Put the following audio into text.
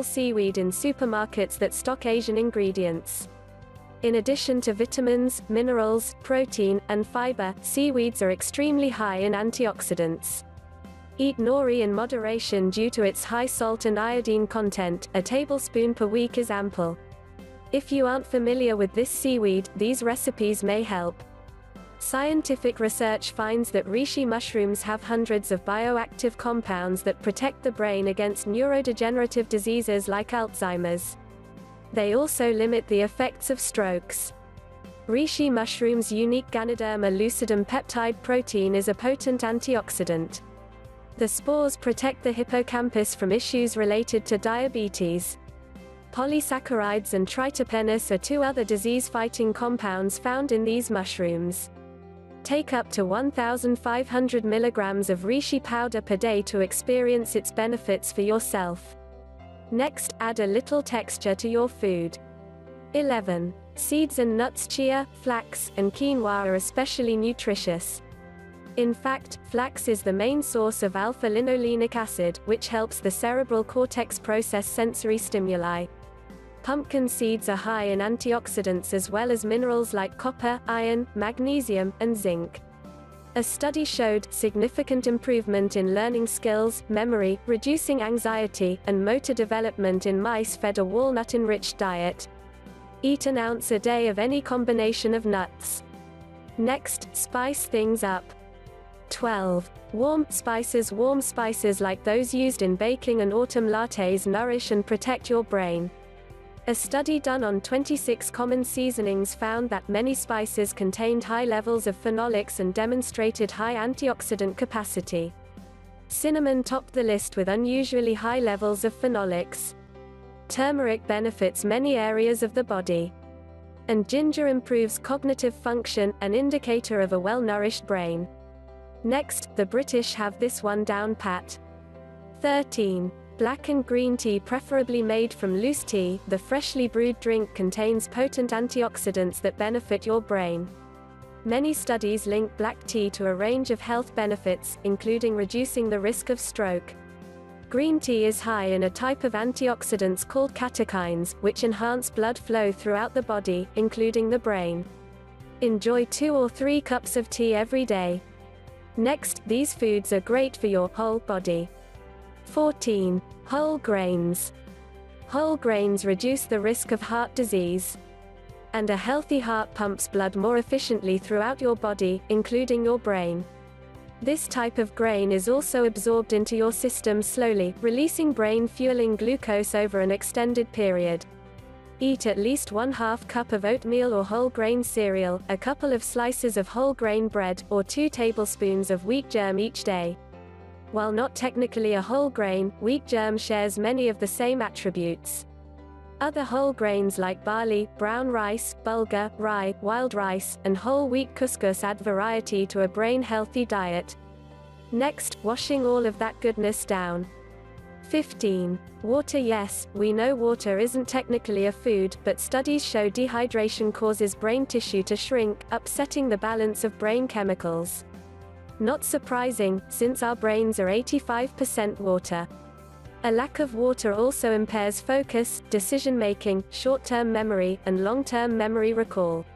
seaweed in supermarkets that stock Asian ingredients. In addition to vitamins, minerals, protein, and fiber, seaweeds are extremely high in antioxidants. Eat nori in moderation due to its high salt and iodine content. A tablespoon per week is ample. If you aren't familiar with this seaweed, these recipes may help. Scientific research finds that reishi mushrooms have hundreds of bioactive compounds that protect the brain against neurodegenerative diseases like Alzheimer's. They also limit the effects of strokes. Reishi mushroom's unique Ganoderma lucidum peptide protein is a potent antioxidant. The spores protect the hippocampus from issues related to diabetes. Polysaccharides and triterpenes are two other disease-fighting compounds found in these mushrooms. Take up to 1,500 milligrams of reishi powder per day to experience its benefits for yourself. Next, add a little texture to your food. 11. Seeds and nuts. Chia, flax, and quinoa are especially nutritious. In fact, flax is the main source of alpha-linolenic acid, which helps the cerebral cortex process sensory stimuli. Pumpkin seeds are high in antioxidants as well as minerals like copper, iron, magnesium, and zinc. A study showed significant improvement in learning skills, memory, reducing anxiety, and motor development in mice fed a walnut-enriched diet. Eat an ounce a day of any combination of nuts. Next, spice things up. 12. Warm spices. Warm spices like those used in baking and autumn lattes nourish and protect your brain. A study done on 26 common seasonings found that many spices contained high levels of phenolics and demonstrated high antioxidant capacity. Cinnamon topped the list with unusually high levels of phenolics. Turmeric benefits many areas of the body. And ginger improves cognitive function, an indicator of a well-nourished brain. Next, the British have this one down pat. 13. Black and green tea, preferably made from loose tea. The freshly brewed drink contains potent antioxidants that benefit your brain. Many studies link black tea to a range of health benefits, including reducing the risk of stroke. Green tea is high in a type of antioxidants called catechins, which enhance blood flow throughout the body, including the brain. Enjoy 2 or 3 cups of tea every day. Next, these foods are great for your whole body. 14. Whole grains. Whole grains reduce the risk of heart disease. And a healthy heart pumps blood more efficiently throughout your body, including your brain. This type of grain is also absorbed into your system slowly, releasing brain-fueling glucose over an extended period. Eat at least 1/2 cup of oatmeal or whole grain cereal, a couple of slices of whole grain bread, or 2 tablespoons of wheat germ each day. While not technically a whole grain, wheat germ shares many of the same attributes. Other whole grains like barley, brown rice, bulgur, rye, wild rice, and whole wheat couscous add variety to a brain-healthy diet. Next, washing all of that goodness down. 15. Water. Yes, we know water isn't technically a food, but studies show dehydration causes brain tissue to shrink, upsetting the balance of brain chemicals. Not surprising, since our brains are 85% water. A lack of water also impairs focus, decision-making, short-term memory, and long-term memory recall.